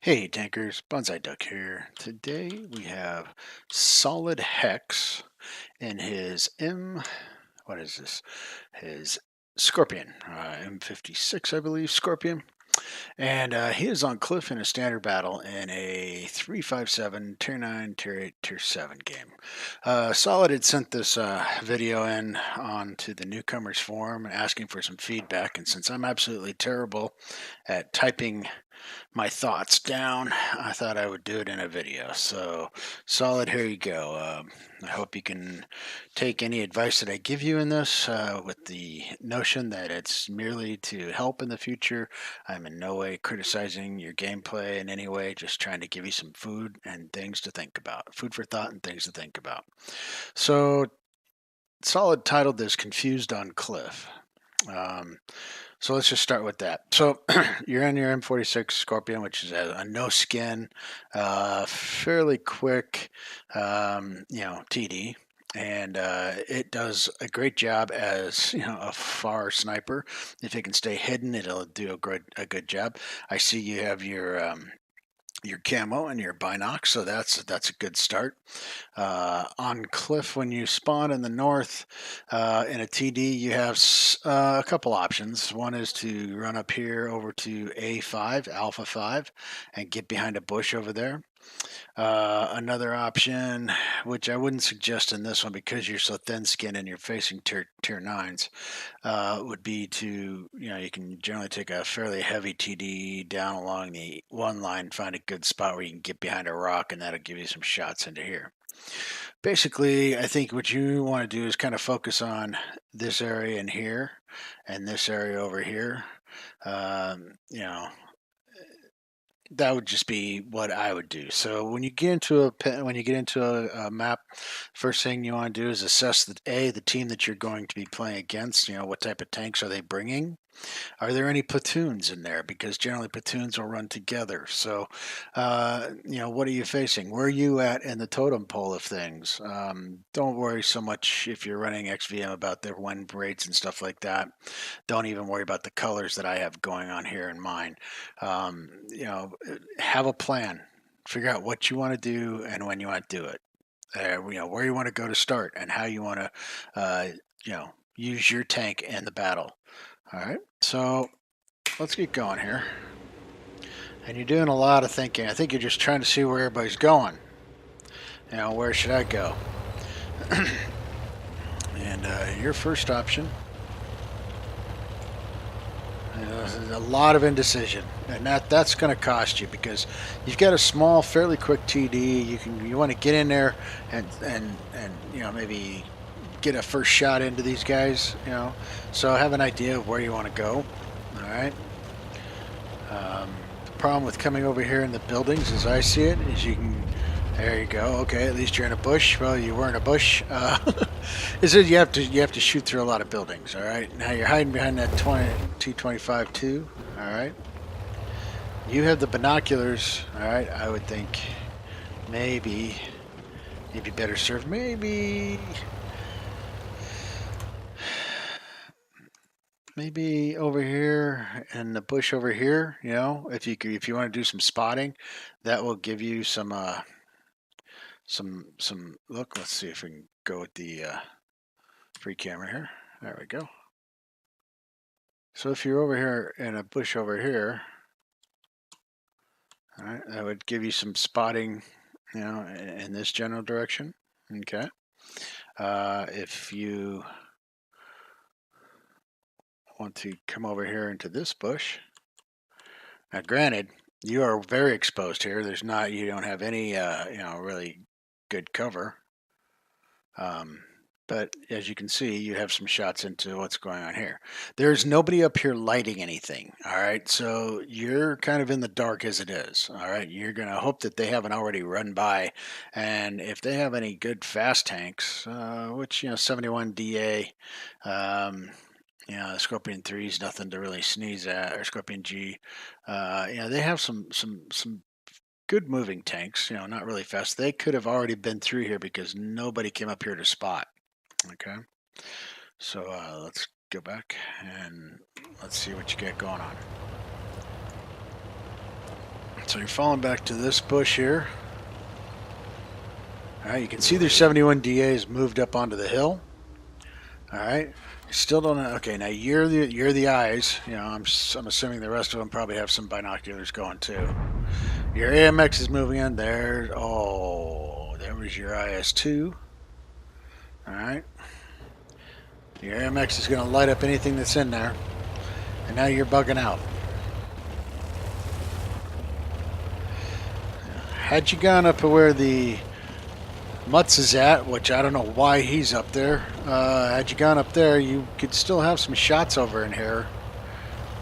Hey tankers, Bonsai Duck here. Today we have SolidHex and his what is this? His Scorpion, M56 I believe, Scorpion. And he is on Cliff in a standard battle in a 357 Tier 9, Tier 8, Tier 7 game. Solid had sent this video in onto the newcomers forum asking for some feedback, and since I'm absolutely terrible at typing my thoughts down, I thought I would do it in a video. So, Solid, here you go. I hope you can take any advice that I give you in this with the notion that it's merely to help in the future. I'm in no way criticizing your gameplay in any way, just trying to give you some food and things to think about. Food for thought and things to think about. So, Solid titled this Confused on Cliff. Um, so let's just start with that. So you're in your M56 Scorpion, which is a no skin, fairly quick, TD. And it does a great job as a far sniper. If it can stay hidden, it'll do a good job. I see you have your camo and your binoc, so that's a good start. On Cliff, when you spawn in the north in a TD, you have a couple options. One is to run up here over to A5, Alpha 5, and get behind a bush over there. Another option, which I wouldn't suggest in this one because you're so thin-skinned and you're facing tier 9s, would be to, you can generally take a fairly heavy TD down along the one line, find a good spot where you can get behind a rock, and that'll give you some shots into here. Basically, I think what you want to do is kind of focus on this area in here and this area over here. Um, you know, that would just be what I would do. So when you get into a map, first thing you want to do is assess the team that you're going to be playing against. What type of tanks are they bringing? Are there any platoons in there? Because generally platoons will run together. So, what are you facing? Where are you at in the totem pole of things? Don't worry so much if you're running XVM about their win rates and stuff like that. Don't even worry about the colors that I have going on here in mine. Have a plan. Figure out what you want to do and when you want to do it. Where you want to go to start and how you want to, use your tank in the battle. All right, so let's get going here. And you're doing a lot of thinking. I think you're just trying to see where everybody's going. Where should I go? And your first option is a lot of indecision, and that's going to cost you because you've got a small, fairly quick TD. You want to get in there and maybe get a first shot into these guys. So have an idea of where you want to go. All right. The problem with coming over here in the buildings, as I see it, is you can. There you go. Okay, at least you're in a bush. Well, you were in a bush. Is it you have to shoot through a lot of buildings. All right. Now you're hiding behind that 225 too. All right. You have the binoculars. All right. I would think maybe better served. Maybe over here in the bush over here, if you want to do some spotting, that will give you some look. Let's see if we can go with the free camera here. There we go. So if you're over here in a bush over here, all right, that would give you some spotting, in this general direction. Okay. If you want to come over here into this bush. Now, granted, you are very exposed here. You don't have any, really good cover. But as you can see, you have some shots into what's going on here. There's nobody up here lighting anything. All right. So you're kind of in the dark as it is. All right. You're going to hope that they haven't already run by. And if they have any good fast tanks, which, 71 DA, Scorpion 3 is nothing to really sneeze at, or Scorpion G. They have some good moving tanks, not really fast. They could have already been through here because nobody came up here to spot. Okay. So let's go back and let's see what you get going on. So you're falling back to this bush here. All right, you can see their 71 DAs moved up onto the hill. All right, you still don't know. Okay, now you're the eyes. You know, I'm assuming the rest of them probably have some binoculars going too. Your AMX is moving in there. Oh, there was your IS2. All right, your AMX is going to light up anything that's in there, and now you're bugging out. Had you gone up to where the Mutz is at, which I don't know why he's up there, had you gone up there, you could still have some shots over in here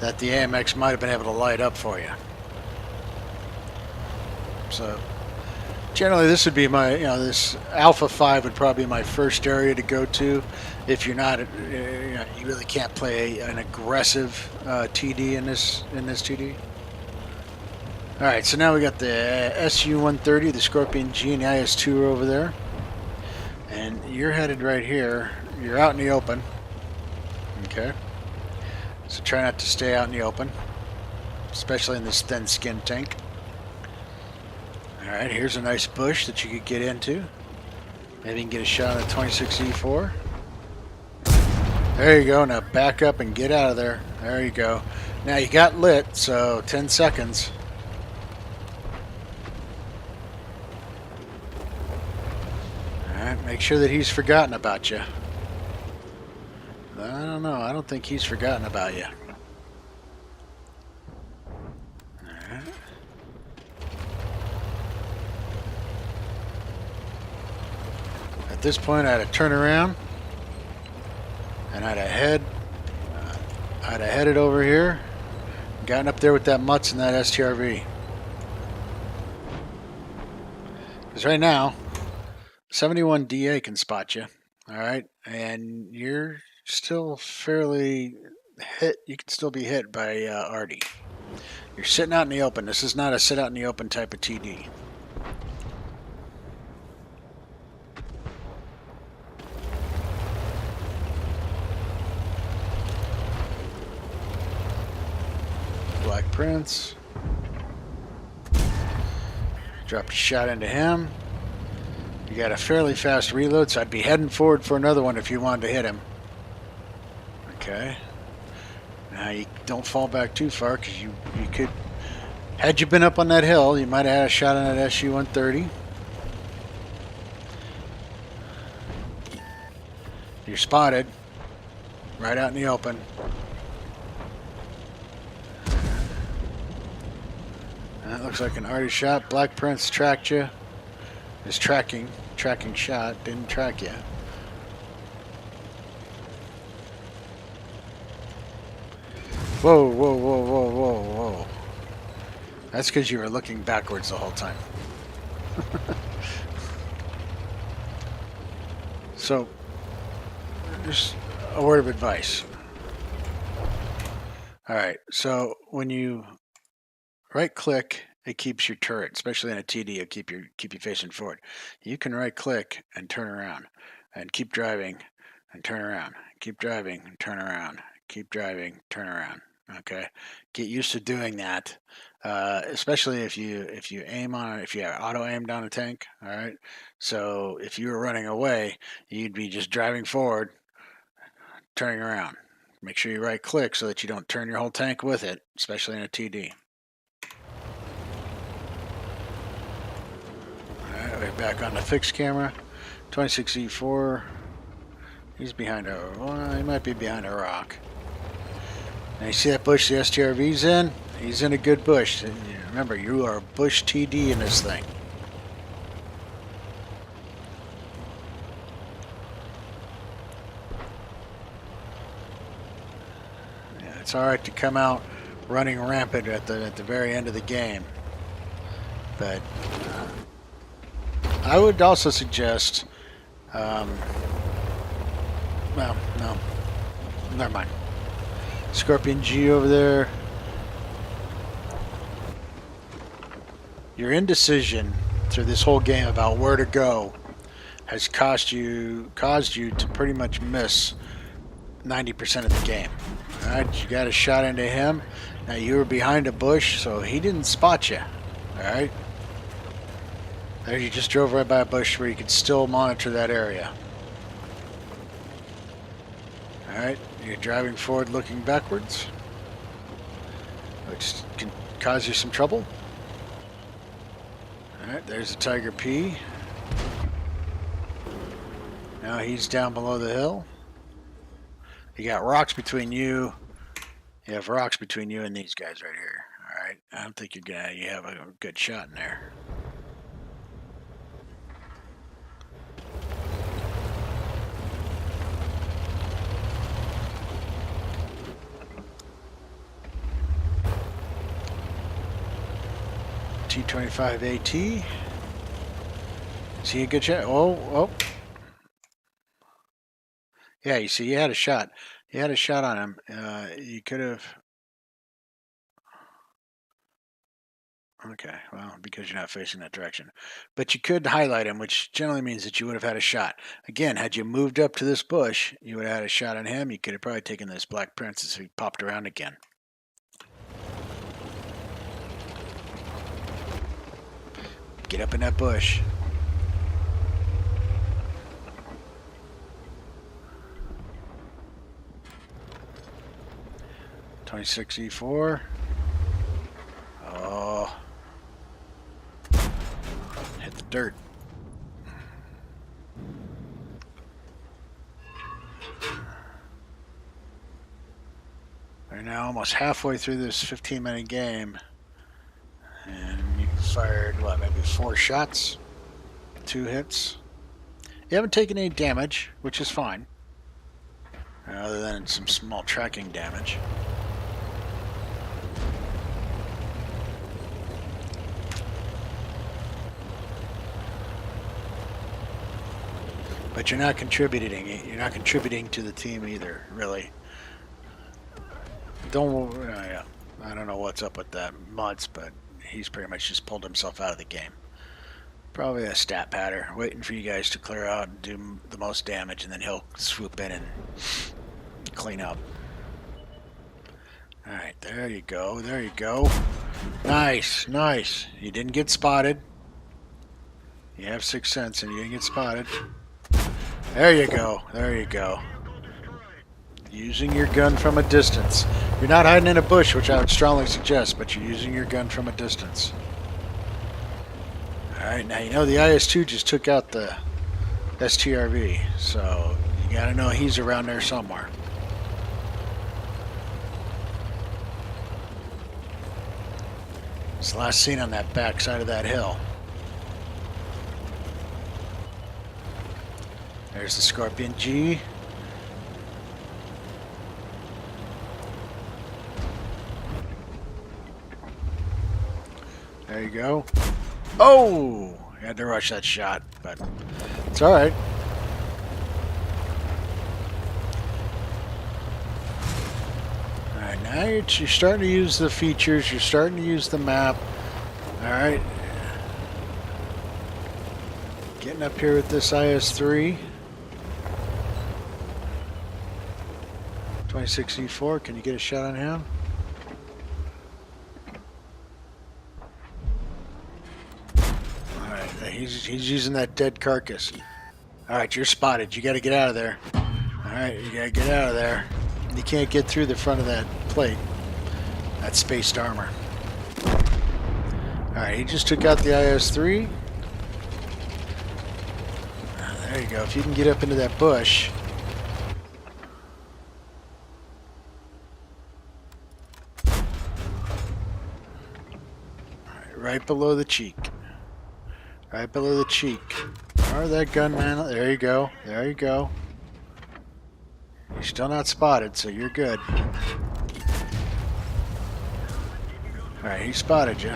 that the AMX might have been able to light up for you. So generally this would be my, this Alpha 5 would probably be my first area to go to if you're not, you really can't play an aggressive TD in this TD. All right, so now we got the SU-130, the Scorpion G, and the IS-2 are over there. And you're headed right here. You're out in the open. Okay. So try not to stay out in the open, especially in this thin skin tank. All right, here's a nice bush that you could get into. Maybe you can get a shot at 26E4. There you go. Now back up and get out of there. There you go. Now you got lit, so 10 seconds. Make sure that he's forgotten about you. I don't know. I don't think he's forgotten about you. Alright. At this point, I'd have turned around and I'd have headed over here, gotten up there with that Mutz and that STRV. Because right now, 71 DA can spot you, all right, and you're still fairly hit. You can still be hit by Artie. You're sitting out in the open. This is not a sit out in the open type of TD. Black Prince. Dropped a shot into him. You got a fairly fast reload, so I'd be heading forward for another one if you wanted to hit him. Okay. Now you don't fall back too far, because you could, had you been up on that hill, you might have had a shot on that SU-130. You're spotted right out in the open. That looks like an Artie shot. Black Prince tracked you. His tracking shot didn't track you. Whoa, whoa, whoa, whoa, whoa, whoa. That's because you were looking backwards the whole time. So, just a word of advice. Alright, so when you right click, it keeps your turret, especially in a TD, it'll keep you facing forward. You can right click and turn around and keep driving and turn around. Keep driving and turn around. Keep driving, turn around. Okay, get used to doing that, especially if you aim on it, if you have auto aim down a tank. All right, so if you were running away, you'd be just driving forward, turning around. Make sure you right click so that you don't turn your whole tank with it, especially in a TD. We're back on the fixed camera. 26E4. He's behind well, he might be behind a rock. And you see that bush the STRV's in? He's in a good bush. Remember, you are a bush TD in this thing. Yeah, it's alright to come out running rampant at the very end of the game. But I would also suggest, well, no, never mind. Scorpion G over there. Your indecision through this whole game about where to go has caused you to pretty much miss 90% of the game. All right, you got a shot into him. Now you were behind a bush, so he didn't spot you. Alright. There, you just drove right by a bush where you could still monitor that area. Alright, you're driving forward looking backwards, which can cause you some trouble. Alright, there's a Tiger P. Now he's down below the hill. You got rocks between you. You have rocks between you and these guys right here. Alright, I don't think you have a good shot in there. T25 AT. See a good shot? Oh. Yeah, you see, you had a shot. You had a shot on him. You could have. Okay, well, because you're not facing that direction. But you could highlight him, which generally means that you would have had a shot. Again, had you moved up to this bush, you would have had a shot on him. You could have probably taken this Black Princess if he popped around again. Get up in that bush. .26E4. Oh. Hit the dirt. We're now almost halfway through this 15-minute game. And you fired, what, maybe 4 shots? 2 hits? You haven't taken any damage, which is fine. Other than some small tracking damage. But you're not contributing. You're not contributing to the team either, really. Yeah. I don't know what's up with that Mutz, but he's pretty much just pulled himself out of the game. Probably a stat patter, waiting for you guys to clear out and do the most damage, and then he'll swoop in and clean up. Alright, there you go. There you go. Nice, nice. You didn't get spotted. You have 6th sense and you didn't get spotted. There you go. There you go. Using your gun from a distance. You're not hiding in a bush, which I would strongly suggest, but you're using your gun from a distance. Alright, now you know the IS-2 just took out the STRV, so you gotta know he's around there somewhere. It's last seen on that back side of that hill. There's the Scorpion G. There you go. Oh! I had to rush that shot, but it's alright. Alright, now you're starting to use the features, you're starting to use the map. Alright. Getting up here with this IS-3. 26E4, can you get a shot on him? Alright, he's using that dead carcass. Alright, you're spotted. You gotta get out of there. Alright, you gotta get out of there. You can't get through the front of that plate. That spaced armor. Alright, he just took out the IS-3. There you go. If you can get up into that bush. Right below the cheek. Right below the cheek. Or that gunman. There you go. There you go. You're still not spotted, so you're good. Alright, he spotted you.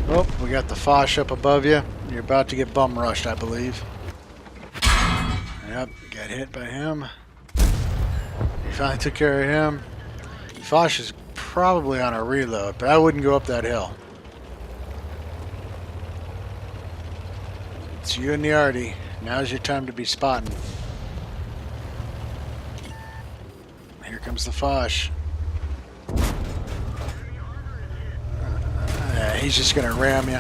Oh, we got the Foch up above you. You're about to get bum rushed, I believe. Yep, got hit by him. You finally took care of him. Foch is probably on a reload, but I wouldn't go up that hill. It's you and the Artie. Now's your time to be spotting. Here comes the Foch. he's just gonna ram you.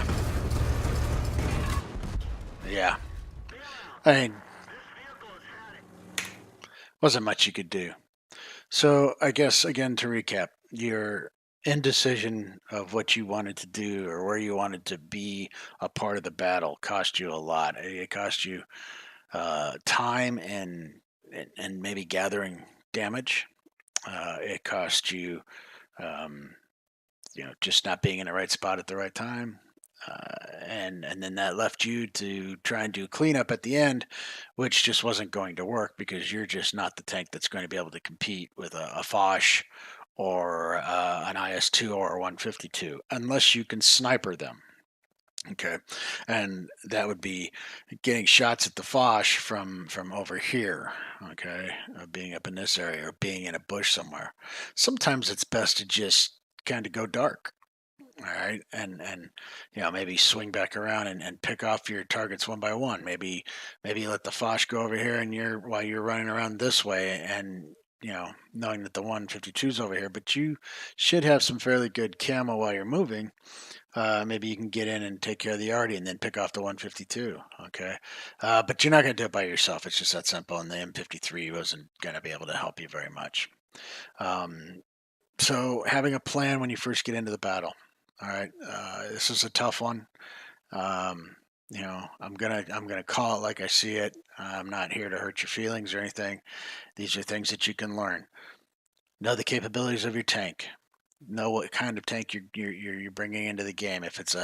Yeah, I mean, wasn't much you could do. So I guess again to recap, your indecision of what you wanted to do or where you wanted to be a part of the battle cost you a lot. It cost you time and maybe gathering damage. It cost you, um, just not being in the right spot at the right time. And then that left you to try and do cleanup at the end, which just wasn't going to work because you're just not the tank that's going to be able to compete with a Foch or an IS-2 or a 152 unless you can sniper them. Okay, and that would be getting shots at the Foch from over here. Okay, being up in this area or being in a bush somewhere. Sometimes it's best to just kind of go dark. All right, and maybe swing back around and pick off your targets one by one. Maybe you let the Foch go over here, and while you're running around this way, and knowing that the 152 is over here, but you should have some fairly good camo while you're moving. Maybe you can get in and take care of the arty and then pick off the 152. Okay. But you're not going to do it by yourself. It's just that simple. And the M53 wasn't going to be able to help you very much. Um, so having a plan when you first get into the battle. All right. This is a tough one. Um, I'm gonna call it like I see it. I'm not here to hurt your feelings or anything. These are things that you can learn. Know the capabilities of your tank. Know what kind of tank you're bringing into the game. If it's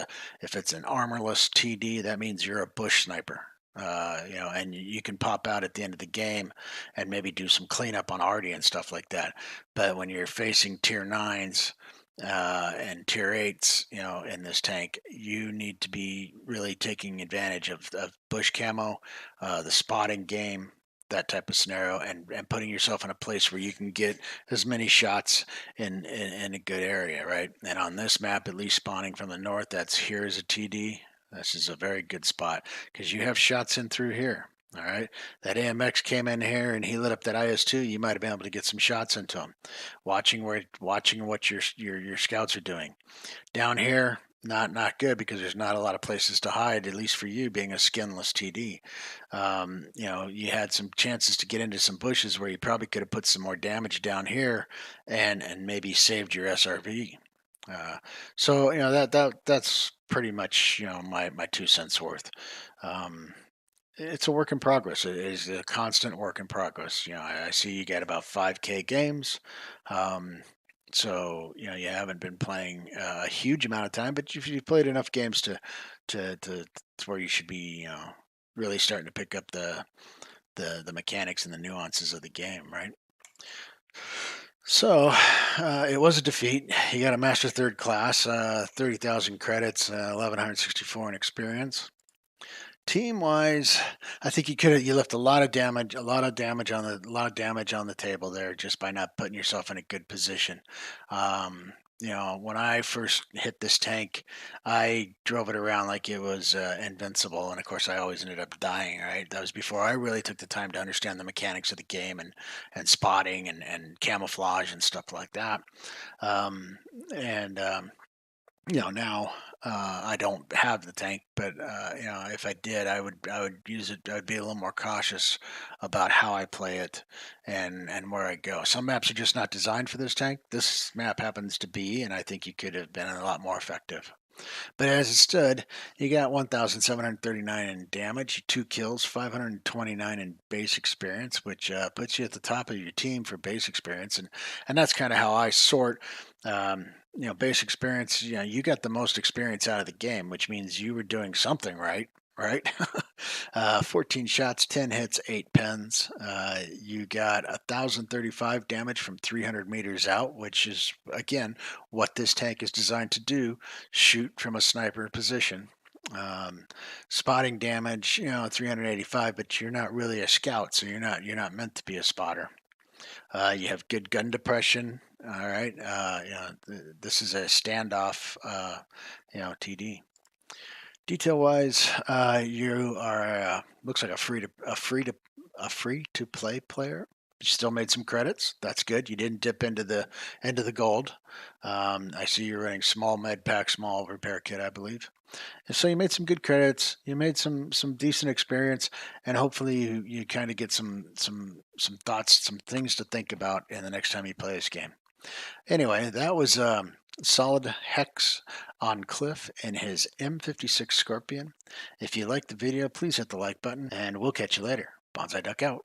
an armorless TD, that means you're a bush sniper. And you can pop out at the end of the game and maybe do some cleanup on arty and stuff like that. But when you're facing tier nines and tier eights, in this tank, you need to be really taking advantage of bush camo, the spotting game, that type of scenario, and putting yourself in a place where you can get as many shots in a good area, right? And on this map, at least spawning from the north, that's here is a TD. This is a very good spot because you have shots in through here. All right, that AMX came in here and he lit up that IS-2. You might have been able to get some shots into him. Watching what your scouts are doing. Down here, not good because there's not a lot of places to hide, at least for you being a skinless TD. You had some chances to get into some bushes where you probably could have put some more damage down here and maybe saved your SRV. So that's pretty much my 2 cents worth. Um, it's a work in progress. It is a constant work in progress. I see you get about 5K games. Um, so you haven't been playing a huge amount of time, but you've played enough games to where you should be really starting to pick up the mechanics and the nuances of the game, right? So it was a defeat. You got a master third class, 30,000 credits, 1,164 in experience. Team wise, I think you left a lot of damage, a lot of damage on the table there just by not putting yourself in a good position. When I first hit this tank, I drove it around like it was invincible, and of course, I always ended up dying. Right, that was before I really took the time to understand the mechanics of the game and spotting and camouflage and stuff like that. Um, and now I don't have the tank, but if I did, I would use it. I would be a little more cautious about how I play it and where I go. Some maps are just not designed for this tank. This map happens to be, and I think you could have been a lot more effective. But as it stood, you got 1,739 in damage, 2 kills, 529 in base experience, which puts you at the top of your team for base experience, and that's kind of how I sort. Base experience. You got the most experience out of the game, which means you were doing something right. Right, 14 shots, 10 hits, 8 pens. You got 1,035 damage from 300 meters out, which is again what this tank is designed to do: shoot from a sniper position. Um, Spotting damage, 385, but you're not really a scout, so you're not meant to be a spotter. You have good gun depression. All right, this is a standoff. TD. Detail wise, you are looks like a free to play player. You still made some credits. That's good. You didn't dip into the gold. I see you're running small med pack, small repair kit, I believe. And so you made some good credits. You made some decent experience, and hopefully you kind of get some thoughts, some things to think about in the next time you play this game. Anyway, that was Solid Hex on Cliff and his M56 Scorpion. If you liked the video, please hit the like button, and we'll catch you later. Bonsai Duck out.